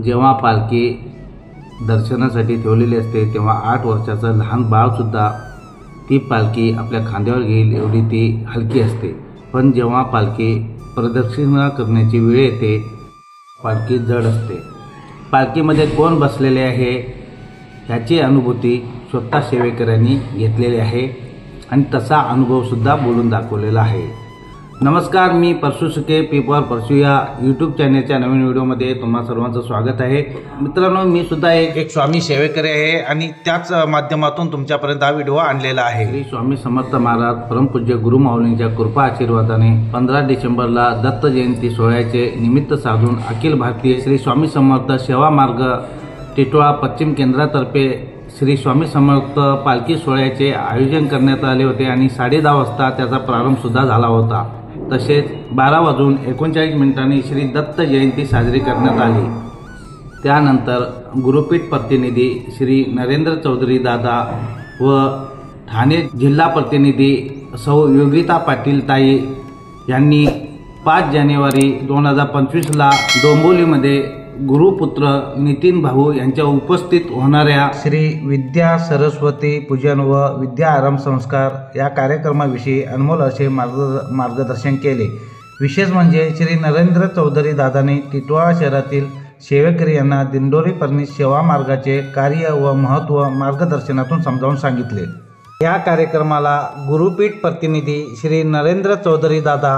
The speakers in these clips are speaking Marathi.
जेव्हा पालखी दर्शनासाठी ठेवलेली असते तेव्हा 8 वर्षाचं लहान बाळसुद्धा ती पालखी आपल्या खांद्यावर घेईल एवढी ती हलकी असते. पण जेव्हा पालखी प्रदक्षिणा करण्याची वेळ येते पालखी जड असते. पालखीमध्ये कोण बसलेले आहे ह्याची अनुभूती स्वतः सेवेकऱ्यांनी घेतलेली आहे आणि तसा अनुभवसुद्धा बोलून दाखवलेला आहे. नमस्कार, मी परशु सुके पेपर परशु या यूट्यूब चॅनलच्या नवीन व्हिडिओमध्ये तुम्हा सर्वांचं स्वागत आहे. मित्रांनो, मी सुद्धा एक स्वामी सेवेकरी आहे आणि त्याच माध्यमातून तुमच्यापर्यंत हा व्हिडिओ आणलेला आहे. श्री स्वामी समर्थ महाराज परमपूज्य गुरुमाऊलींच्या कृपा आशीर्वादाने 15 डिसेंबरला दत्त जयंती सोहळ्याचे निमित्त साधून अखिल भारतीय श्री स्वामी समर्थ सेवा मार्ग टिटवाळा पश्चिम केंद्रातर्फे श्री स्वामी समर्थ पालखी सोहळ्याचे आयोजन करण्यात आले होते आणि 10:30 वाजता त्याचा प्रारंभसुद्धा झाला होता. तसेच 12:39 श्री दत्त जयंती साजरी करण्यात आली. त्यानंतर गुरुपीठ प्रतिनिधी श्री नरेंद्र चौधरी दादा व ठाणे जिल्हा प्रतिनिधी सौ योगिता पाटील ताई यांनी 5 जानेवारी 2025ला डोंबिवलीमध्ये गुरुपुत्र नितीन भाऊ यांच्या उपस्थित होणाऱ्या श्री विद्या सरस्वती पूजन व विद्या आरंभ संस्कार या कार्यक्रमाविषयी अनमोल असे मार्गदर्शन केले. विशेष म्हणजे श्री नरेंद्र चौधरी दादांनी टिटवाळा शहरातील सेवेकरी यांना दिंडोरी परनीस सेवा मार्गाचे कार्य व महत्त्व मार्गदर्शनातून समजावून सांगितले. या कार्यक्रमाला गुरुपीठ प्रतिनिधी श्री नरेंद्र चौधरी दादा,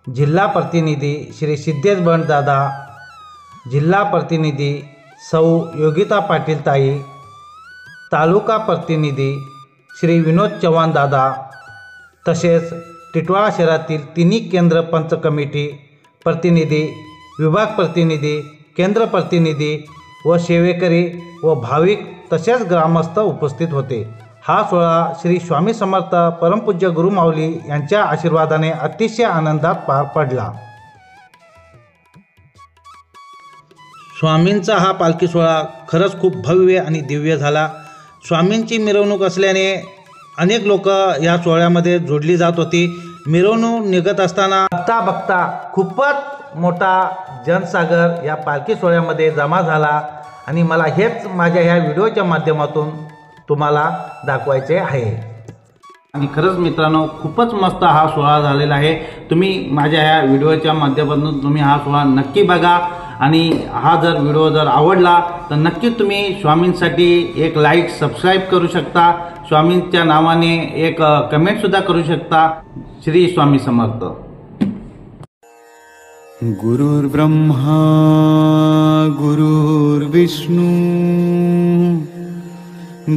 जिल्हा प्रतिनिधी श्री सिद्धेश बंड दादा, जिल्हा प्रतिनिधी सौ योगिता पाटील ताई, तालुका प्रतिनिधी श्री विनोद चव्हाण दादा, तसेच टिटवाळा शहरातील तिन्ही केंद्र पंच कमिटी प्रतिनिधी, विभाग प्रतिनिधी, केंद्र प्रतिनिधी व सेवेकरी व भाविक तसेच ग्रामस्थ उपस्थित होते. हा सोहळा श्री स्वामी समर्थ परमपूज्य गुरुमाऊली यांच्या आशीर्वादाने अतिशय आनंदात पार पडला. स्वामींचा हा पालखी सोहळा खरंच खूप भव्य आणि दिव्य झाला. स्वामींची मिरवणूक असल्याने अनेक लोक या सोहळ्यामध्ये जोडली जात होती. मिरवणूक निघत असताना बघता खूपच मोठा जनसागर या पालखी सोहळ्यामध्ये जमा झाला आणि मला हेच माझ्या ह्या व्हिडिओच्या माध्यमातून तुम्हाला दाखवायचे आहे. आणि खरंच मित्रांनो, खूपच मस्त हा सोहळा झालेला आहे. तुम्ही माझ्या ह्या व्हिडिओच्या माध्यमातून तुम्ही हा सोहळा नक्की बघा आणि हा जर व्हिडिओ जर आवडला तर नक्कीच तुम्ही स्वामींसाठी एक लाईक सबस्क्राईब करू शकता. स्वामींच्या नावाने एक कमेंटसुद्धा करू शकता. श्री स्वामी समर्थ. गुरुर्ब्रह्मा गुरुर्विष्णू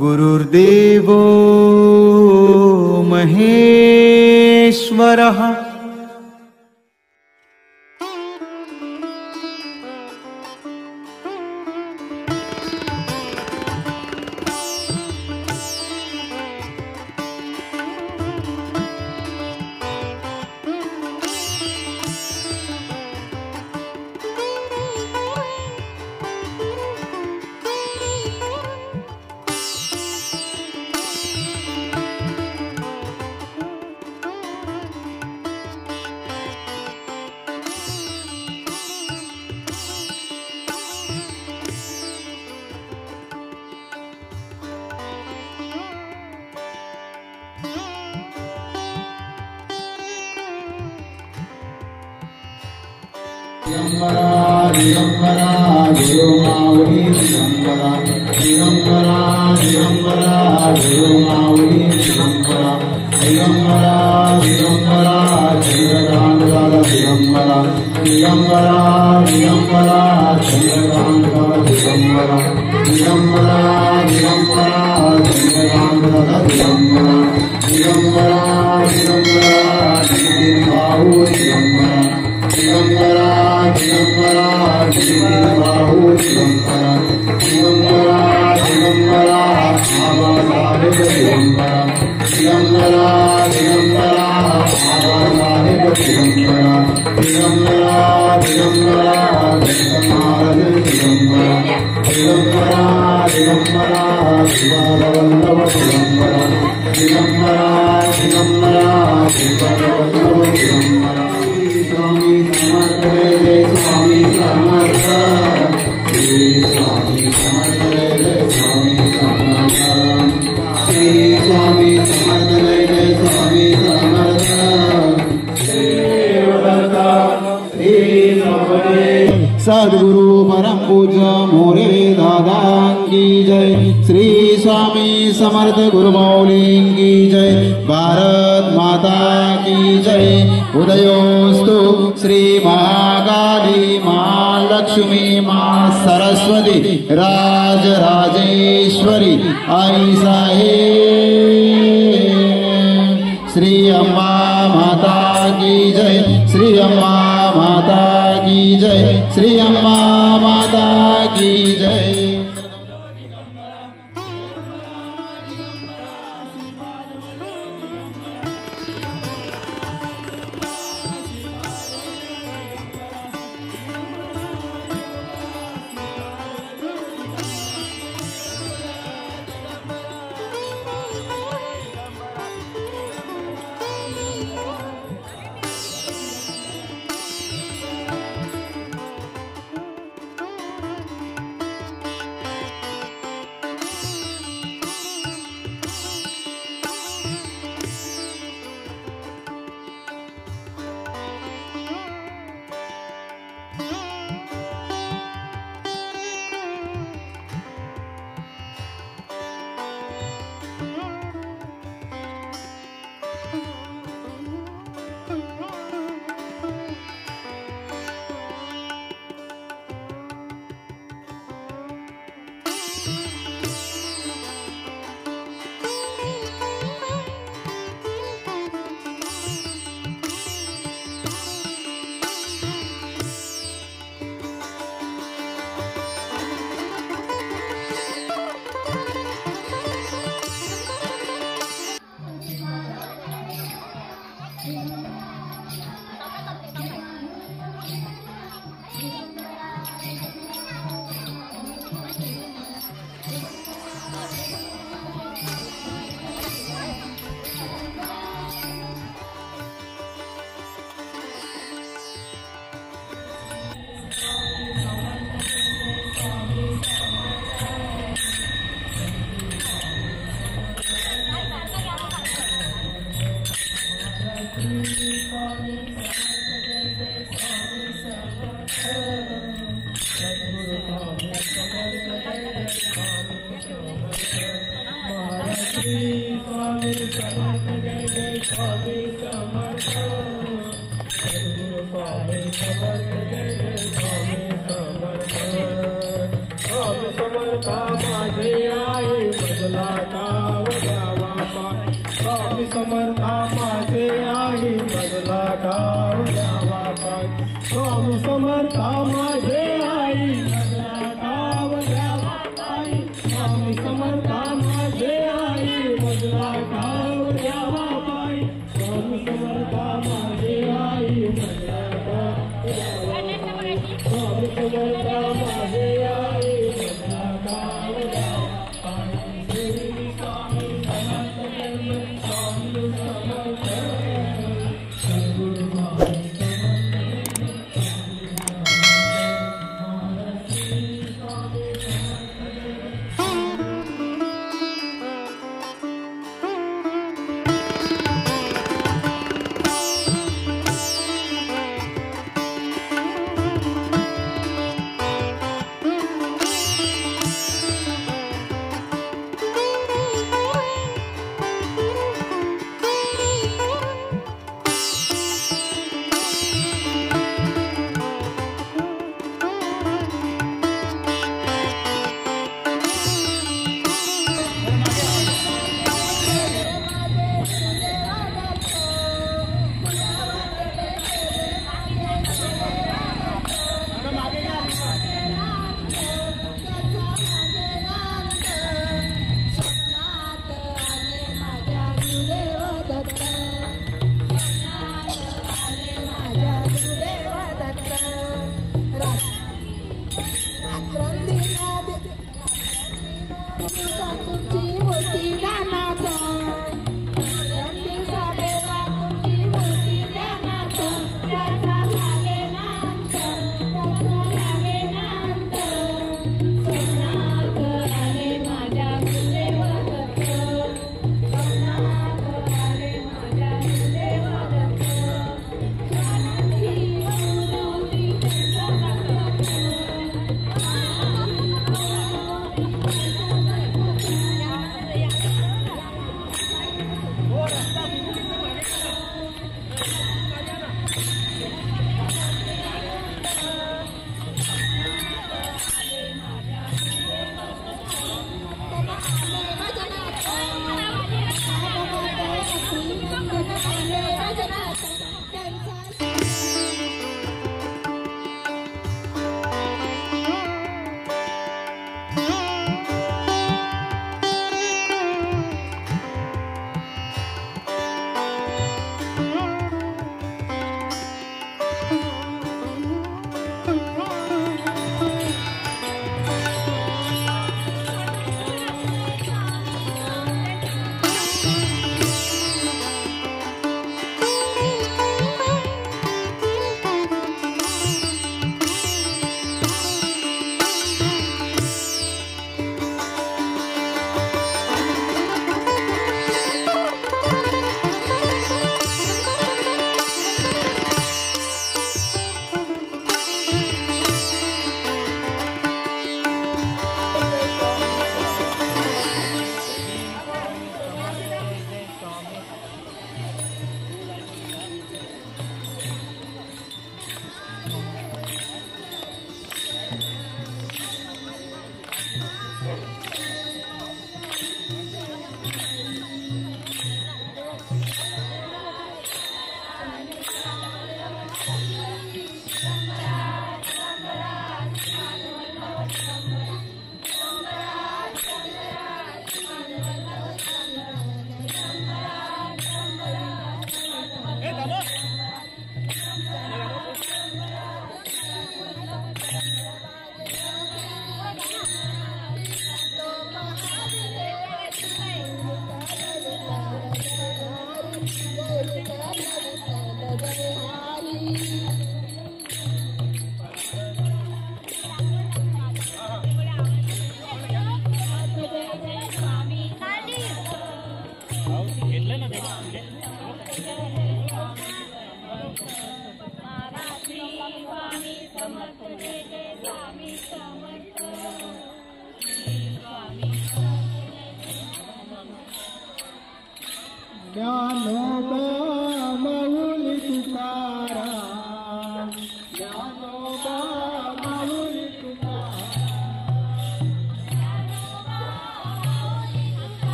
गुरुर्देवो महेश्वरः. दिगंबरा देवमावली दिगंबरा दिगंबरा दिगंबरा देवमावली दिगंबरा दिगंबरा दिगंबरा चंद्रकांतदादा दिगंबरा दिगंबरा दिगंबरा चंद्रकांतदादा दिगंबरा दिगंबरा दिगंबरा चंद्रकांतदादा दिगंबरा दिगंबरा दिगंबरा भाऊ दिगंबरा दिगंबरा दिगंबरा भाऊ दिगंबरा दिगंबरा दिगंबरा बाबा साहेब दिगंबरा दिगंबरा दिगंबरा बाबा साहेब दिगंबरा दिगंबरा दिगंबरा महाराज दिगंबरा दिगंबरा दिगंबरा शिववल्लभ दिगंबरा दिगंबरा दिगंबरा शिववल्लभ दिगंबरा. स्वामी समर्थ सद्गुरु परम पूज्य मोरे दादा की जय। श्री स्वामी समर्थ गुरु मौली की जय। भारत माता की जय। उदयोस्तु श्री महाकाली माँ लक्ष्मी माँ सरस्वती राज राजेश्वरी आई साहेब। श्री अम्बा माता की जय। श्री अम्बा माता की जय। श्री अम्बा माता की जय।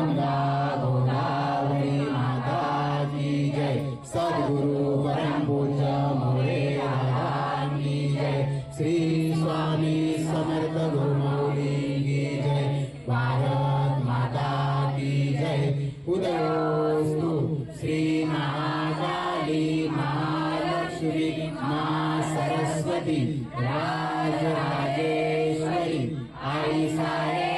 गंगा गोदावरी माता की जय। सद्गुरु परम पूज्य मोरे दादा की जय। श्री स्वामी समर्थ गुरुमौली की जय। भारत माता की जय। उदयोस्तु श्री महाकाली महालक्ष्मी मां सरस्वती राजराजेश्वरी आई सारे।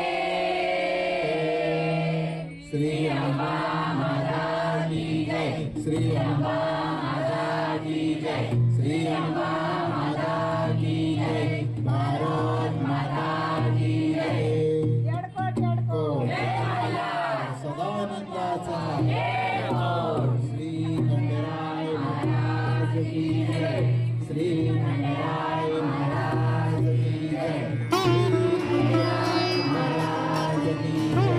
श्री अम्बा माता की जय। श्री अम्बा माता की जय। श्री अम्बा माता की जय। भारत माता की जय। सदानंदाचा श्री खंडेराय महाराज की जय। श्री खंडेराय महाराज की जय। श्री खंडेराय महाराज की जय।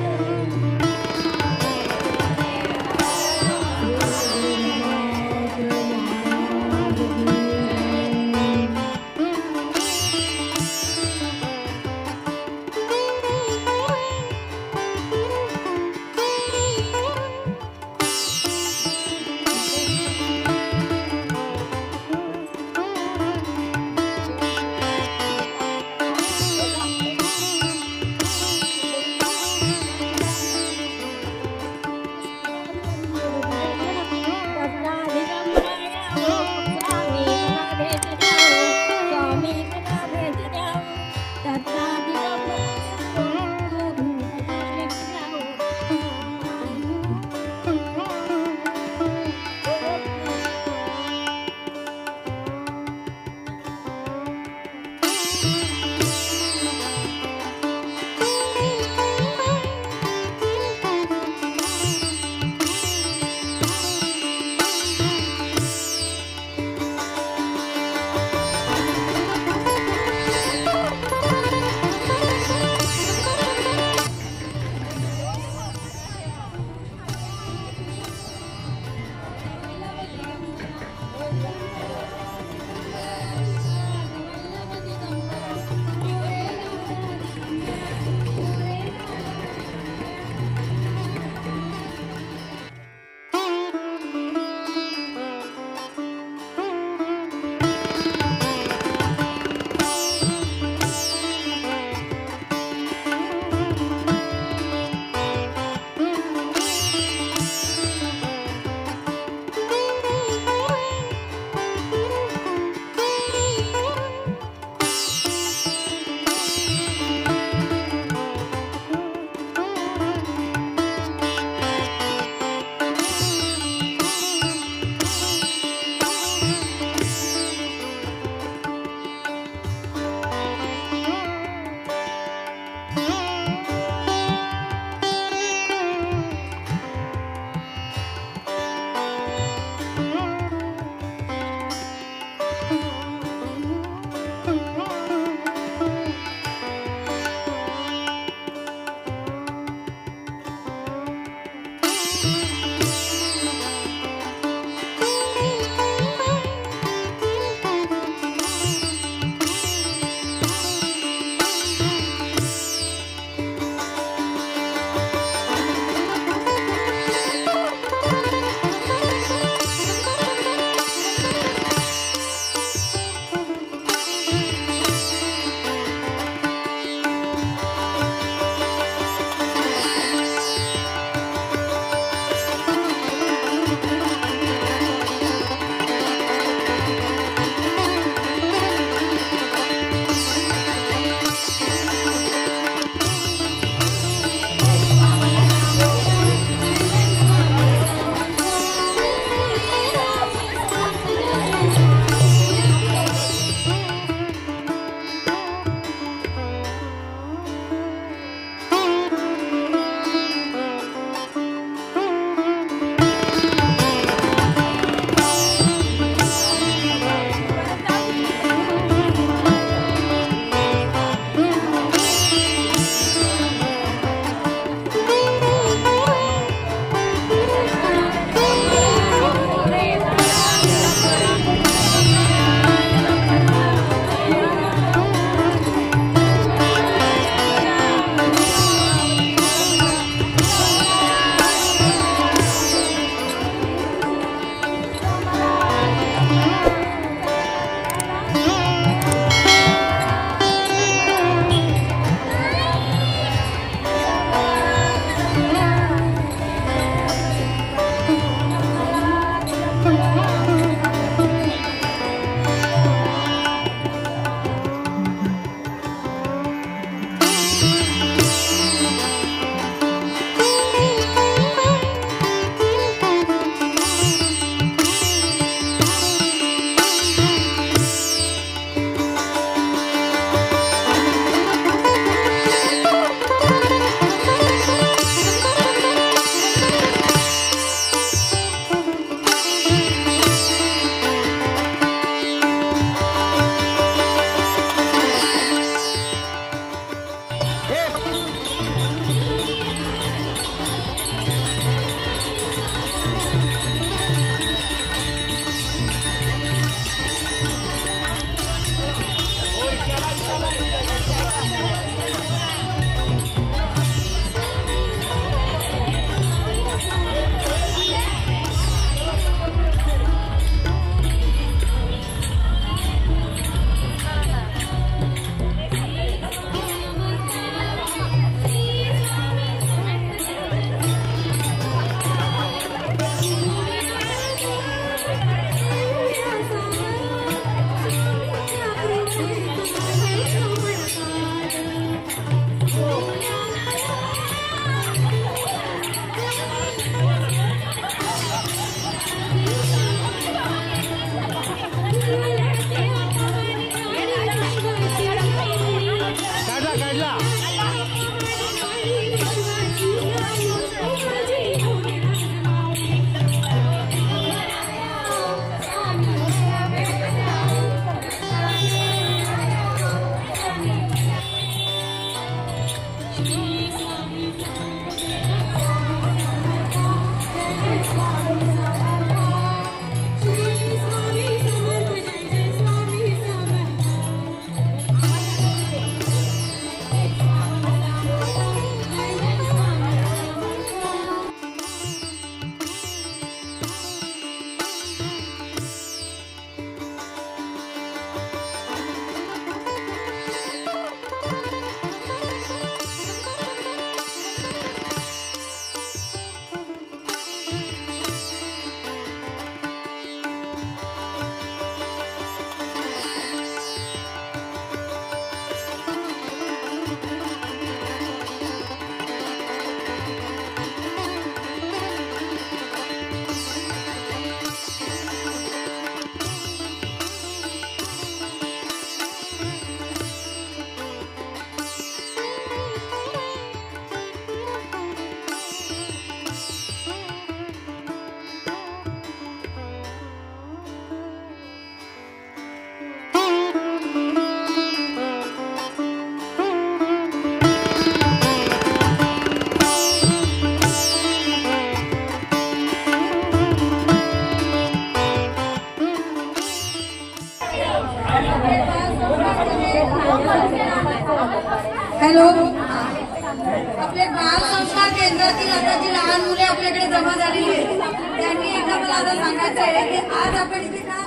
आपल्याकडे जमा झालेली आहे. त्यांनी एकदा मला आता सांगायचं आहे की आज आपण इथे का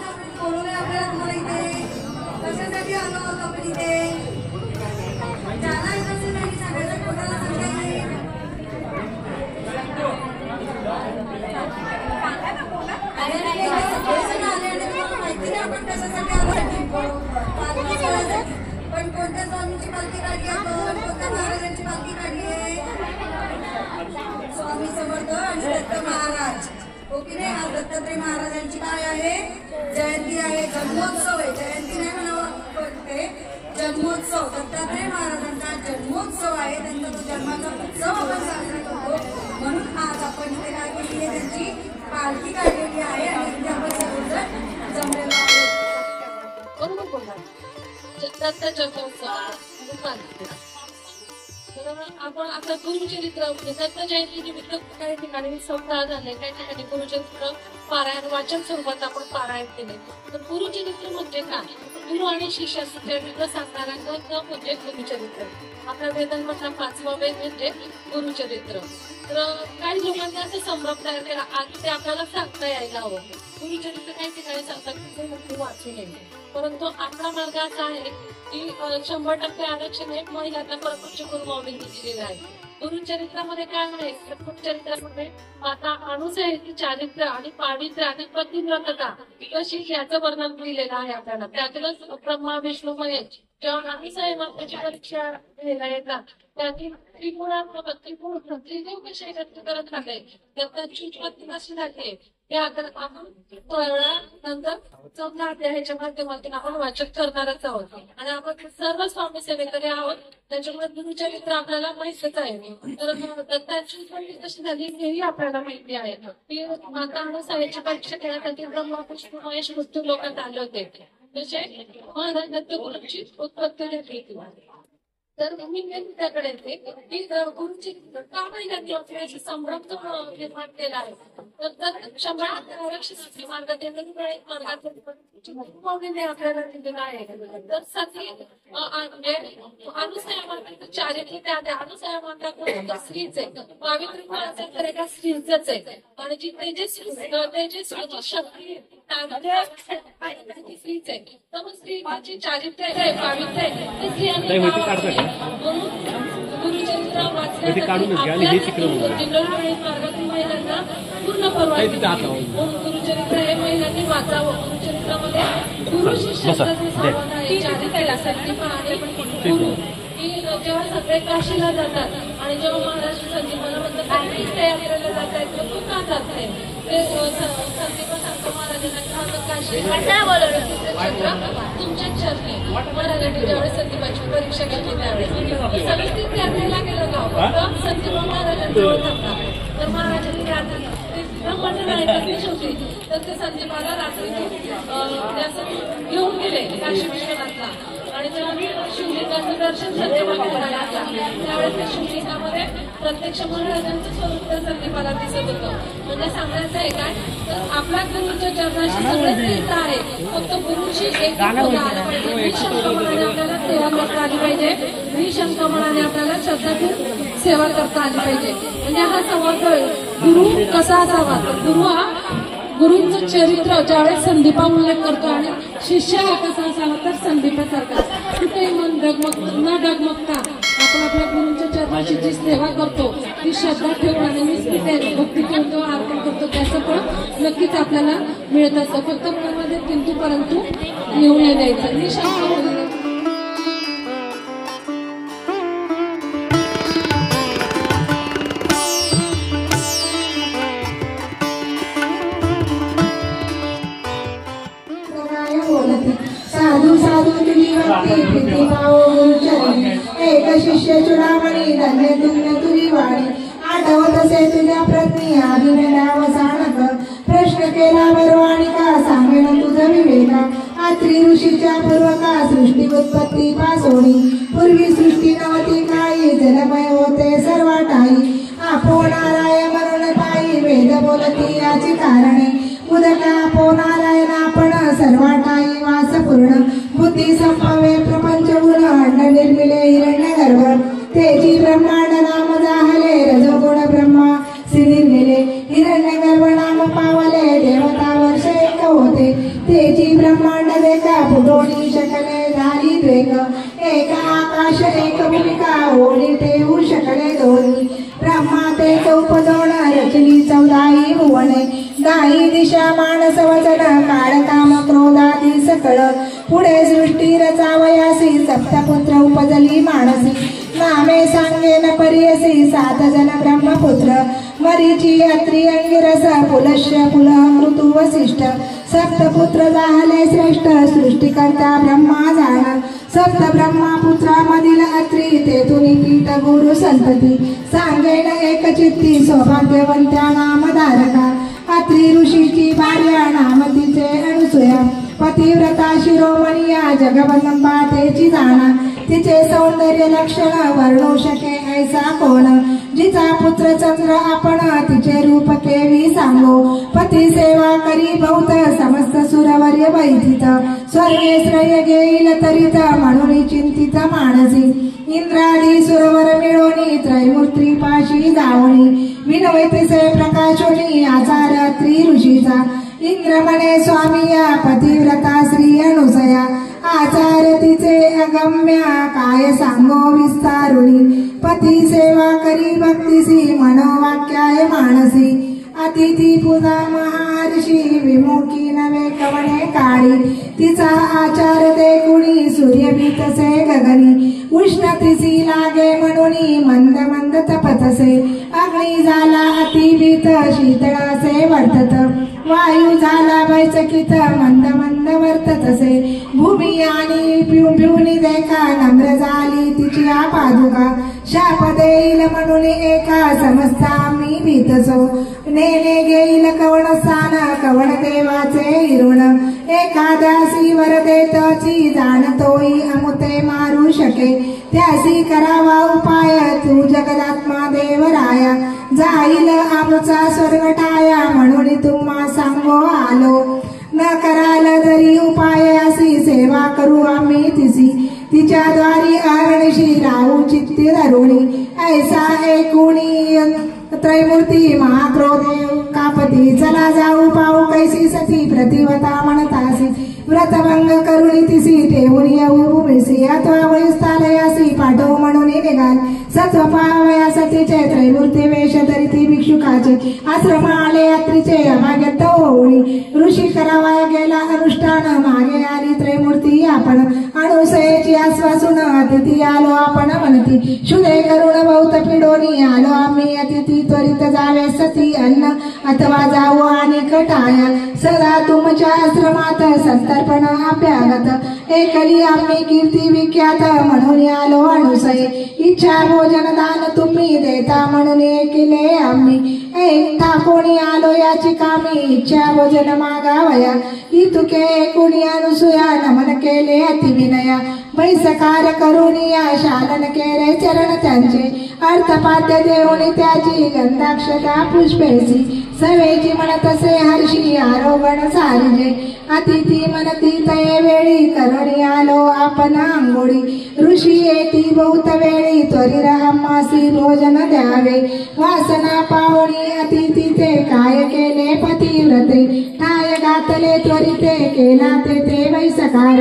बोलवलंय आपल्याला, तुम्हाला इथे कशासाठी आलो आहोत आपण इथे. ज्याला येत असेल त्यांनी सांगायचं, कोणाला सांगायचं माहिती नाही आपण कशासाठी आलो. पण कोणत्या स्वामीची पालखी काढली आपण, कोणत्या महाराजांची पालखी काढली आहे. स्वामी समर्थ आणि दत्त महाराज, हो की नाही. आज दत्तात्रय महाराजांची काय आहे, जयंती आहे, जन्मोत्सव आहे. जयंती नाही म्हणावं, ते जन्मोत्सव. दत्तात्रय महाराजांचा जन्मोत्सव आहे, त्यांचा तो जन्माचा उत्सव आपण साजरा करतो. म्हणून आज आपण इथे काय केली आहे, त्यांची पालखी काढलेली आहे आणि इथे आपण सर्वजण जमलेलो आहोत. बरोबर बोलला. दत्त जन्मोत्सव तर आपण आता गुरुचरित्र दत्त जयंती निमित्त काही ठिकाणी सप्ताह झाले, काही ठिकाणी गुरुचरित्र पारायण वाचन स्वरूपात आपण पारायण केले. तर गुरुचरित्र म्हणजे काय, गुरु आणि शिष्याचं चरित्र सांगणारा ग्रंथ म्हणजे गुरुचरित्र. आपल्या वेदांमधला 5वा वेद म्हणजे गुरुचरित्र. तर काही लोकांनी असं संभ्रम तयार केला, आज ते आपल्याला सांगता यायला हवं. गुरुचरित्र काही ठिकाणी सांगतात की ते वाचू नये, परंतु आपला मार्ग असा आहे की 100% आरक्षण हे महिलांना परमपूज्य गुरु माऊलींनी दिलेलं आहे. गुरुचरित्रामध्ये काय आहे, गुरुचरित्रामध्ये माता अनुसूयेचे चारित्र्य आणि पावित्र्य आणि पतिव्रतता कशी याचं वर्णन केलेलं आहे आपल्याला. त्यातूनच ब्रह्मा विष्णू महेश जेव्हा अनुसूया मातेची परीक्षा घ्यायला येतात, त्यांनी त्रिगुणात्मक त्रिदेव कसे एकत्र करत राहते, त्यांची उत्पत्ती कशी राहते, हे आता आपण नंतर 4थ्या अध्यायाच्या माध्यमातून आपण वाचन करणारच आहोत. आणि आपण सर्व स्वामी सेवेकरी आहोत, त्याच्यामुळे गुरुचरित्र आपल्याला माहितच आहे. तर दत्ताची उत्पत्ती कशी झाली हेही आपल्याला माहिती आहे. ती माता अनुसूयाची परीक्षा घेण्यासाठी ब्रह्मा विष्णू महेश मृत्यू लोकात आले होते, तसे महाराज दत्तगुरूंची उत्पत्ती झाली. तर मी त्याकडे येते की गुरुची का महिन्यात संभ्रम निर्माण केला आहे. तर 100% मार्गात मार्गाने आपल्याला दिलेला आहे. तर सती अनुसूया माता चारित्र्य त्या अनुसूया माता स्त्रीच आहे, पावित्र्य कोणाचं तर एका स्त्रीचंच आहे. आणि जी तेजस्वी शक्ती स्त्रीच आहे. तर मग स्त्रीची चारित्र्य आहे, पावित्र्य आहे, ते स्त्रियांनी गुरुचरित्र मार्गातून महिलांना पूर्ण परवानगी म्हणून गुरुचरित्र हे महिलांनी वाचावं. गुरुचरित्रामध्ये गुरु शिष्याचं संवाद आहे, चारित्र्य संदीप आणि गुरु की जेव्हा सगळे काशीला जातात आणि जेव्हा महाराज संदीपाला म्हणतात ते यात्रेला जात आहेत, तर तू का जात नाही, ते संदीप सांगतो महाराजांना काशी तुमच्याच चरणी. महाराजांनी ज्यावेळेस संदीपाची परीक्षा घेतली त्यावेळेस सगळं तीच यात्रेला गेलं गाव, संदीप महाराजांजवळ थांबला. तर महाराजांनी शेवटी तर ते संदीपाला रात्री घेऊन गेले काशी विश्वनाथला. आणि जेव्हा शिवलिंगाचं दर्शन संदीपाला करायला त्यावेळेस त्या शिवलिंगामध्ये प्रत्यक्ष महाराजांचं स्वरूप त्या संदीपाला दिसत होतं. म्हणजे सांगायचं आहे काय, तर आपल्या गुरुच्या चरणाशी सगळं तीर्थ आहे, फक्त गुरुची एक निशंकपणाने आपल्याला सेवा करता आली पाहिजे, निशंकपणाने आपल्याला श्रद्धापूर सेवा करता आली पाहिजे. म्हणजे हा संवाद गुरु कसा असावा, तर गुरु हा गुरुंचं चरित्र ज्यावेळेस संदीपा उल्लेख करतो आणि शिष्य हा कसा असावा तर संदीपासारखा कुठेही मन न डगमगता आपण आपल्या गुरुंच्या चरणाची जी सेवा करतो ती श्रद्धा ठेवून आणि निस्पृह भक्ती ठेवतो, अर्पण करतो, त्याचं फळ नक्कीच आपल्याला मिळत असतं. फक्त मनामध्ये किंतु परंतु येऊ नये द्यायचं. निशंक साधू साधू तुझी भक्ती प्रीती पाओ गुरुचरणी, एक शिष्य चुडामणी धन्य धन्य तुझी वाणी. आठवत असे तुझ्या प्रज्ञी अभिनयाव सांग, प्रश्न केला बरवाणी का सांगेन तुझं विवेका. आत्री ऋषीच्या पूर्वका सृष्टी उत्पत्ती पासोणी, पूर्वी सृष्टी नव्हती काही जलमय होते सर्व ठाई. आपोणाराय म्हणून पायी वेद बोलती याची कारणे, उदका पोनारायण आपण सर्व ठाई वास पूर्ण. बुद्धी संपवे प्रपंच गुण अंड निर्मिले हिरण्य गर्भ, तेजी ब्रह्मांड नाम जाहले रजोगुण ब्रह्मा श्री निर्मिले. ब्रह्मांड देखा फुटोनी शकले झाली द्वेक एक आकाश एक भूमिका ओढी ठेवू शकले दोन्ही ब्रह्मा ते उपजवण रचली 14 भुवने गाई दिशा मानस वचन काळ काम क्रोधादी सकळ पुढे सृष्टी रचावयासी सप्तपुत्र उपजली मानसी नामे सांगेन परियसी 7 जन ब्रह्मपुत्र मरीची अत्री अंगिरस पुलश्य पुलह ऋतु वसिष्ठ सप्तपुत्र झाले श्रेष्ठ सृष्टिकर्ता ब्रह्मा जाण सप्त ब्रह्मपुत्रामधील अत्री तेथुनी पीठ गुरु संतती सांगेन एक चित्ती सौभाग्यवंत्या नामधारका अत्री ऋषीची भार्या नाम तिचे अनुसूया पतिव्रता शिरोमणिया जगवंबा तेची जाणा तिचे सौंदर्य लक्षण वर्णू शके ऐसा कोण जिचा पुत्र चंद्र आपण तिचे रूप केवी सांगो पती सेवा करी बहुत समस्त सुरवर्य वैथित स्वर्गे श्रेय घेईल तरीत म्हणून चिंतित मानसी इंद्रादी सुरवर मिळवणी त्रैमूर्ती पाशी जावणी विनवतीसे प्रकाशोनी आचार अत्री ऋषीचा इंद्र म्हणे स्वामी या पतिव्रता श्री अनुसया आचार तिचे अगम्य काय सांगो विस्तारुणी पती सेवा करी भक्तिसी मनोवाक्याय मानसी अतिथी पूजा महर्षी विमुखी नवे कवणे काळी तिचा आचार देखुणी सूर्यभीतसे गगनी उष्णतिसी लागे म्हणून मंद मंद तपतसे अग्नी झाला अतिभीत शीतळसे वर्तत वायू झाला भयचकित मंद मंद वर्ततसे भूमी आणि पिवणी देखा नम्र झाली तिची पादुका शाप देईल म्हणून एका समस्ता मी भीतसो नेने घेईल कवण स्थान कवण देवाचे इरुण एखाद्यासी वर देतची जाणतोई अमुते मारू शके त्यासी करावा उपाय तू जगदात्मा देवराया जाईल आमुचा स्वर्गटाया म्हणून तुम्हा सांगो आलो न कराल तरी उपाय असी सेवा करू आम्ही तिसी तिच्या द्वारी अरणशी राहू चित्ती धरुणी ऐसा एकूणी त्रैमूर्ती महाक्रोधे कापती चला जाऊ पाहू कैसी सती प्रतिवता म्हणतासी व्रतभंग करुणी तिसी ठेवून येऊ भूमिसी अथवा वयुस्थालयासी पाठव म्हणून निघाल सत्व पावया सतीचे त्रैमूर्ती वेश धरिती भिक्षुकाचे आश्रम आले यात्रीचे अभाग्यत होळी ऋषी करावया गेला अनुष्ठान मागे आली त्रैमूर्ती आपण अनुसयेची आश्वासून अतिथी आलो आपण म्हणती शुदे करुण बहुत पिडोनी आलो आम्ही अतिथी त्वरित जावे सती अन्न अथवा जाऊ आणि कटाया सदा तुमच्या आश्रमात संतर्पण अभ्यागत एकली आम्ही कीर्ती विख्यात म्हणून आलो अनुसये इच्छा भोजन दान तुम्ही देता म्हणून केले आम्ही कोणी आलो याची कामी इच्छा भोजन मागावया इतुके कुणी अनुसूया नमन केले अतिविनया बैसकार करून या शालन केले चरण त्यांचे अर्थपाद्य देऊन त्याची गंधाक्षता पुष्पेसी सवेची म्हणतसे हर्षी आरोगण सारिजे अतिथी म्हणती तये वेळी करणी आलो आपण आंघोळी ऋषी येती बहुत वेळी त्वरित आम्हासी भोजन द्यावे वासना पाहुणी अतिथीचे काय केले पतिव्रते काय घातले त्वरिते केला ते वैसकार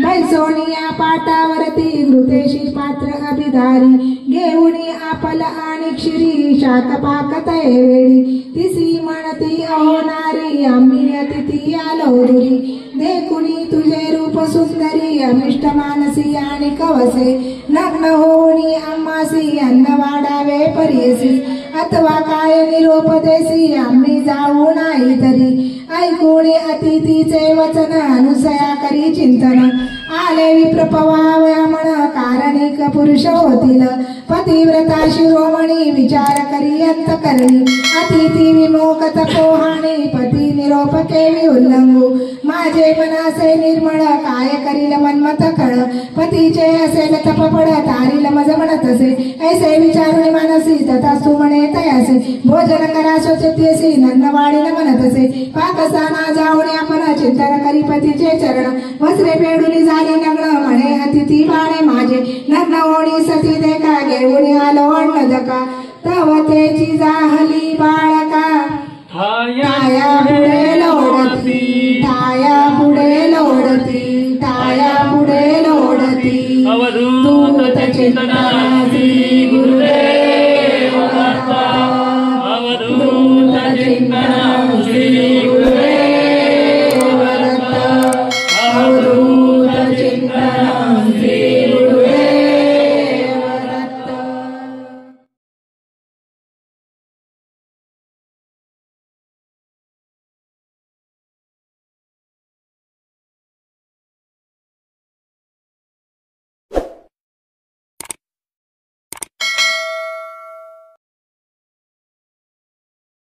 बैसोनिया पाटावरती घृतेशी पात्र अभिधारी घेऊनी आपल आणि क्षीरी शाक पाकतये वेळी तिसी म्हणती अहो नारी आम्ही अतिथी आलो दुरी देखुनी तुझे रूप सुंदरी अमिष्ट मानसी आणि कवसे नग्न होऊनी आम्हासी अन्न वाढावे परियसी अथवा काय निरोप देसी आम्ही जाऊ नाही तरी ऐकूनी अतिथीचे वचन अनुसया करी चिंतन आले विप्रपवावया म्हण कारणिक पुरुष होतील पतिव्रता शिरोमणी विचार करी अंतकरणी अतिथी विमोक तपोहाणी पती निरोप केवी उल्लंघू माझे मनासे निर्मळ काय करील मनमत कळ पतीचे असेल तपपड तारील मज म्हणतसे ऐसे विचारुणी मानसी तथास्तु म्हणे तयासे भोजन करा स्वच्छतेसी नन्न वाढील म्हणतसे पाकस्थाना जाऊन आपण चिंतन करी पतीचे चरण वस्त्रे पेडुनी झाली नग्न म्हणे अतिथी बाणे माझे नग्न होणी सती देखा घेऊन आलो अन्न दका तव तेची जाहली बाळका ठाया पुढे लोडती ठाया पुढे लोडती चिंतन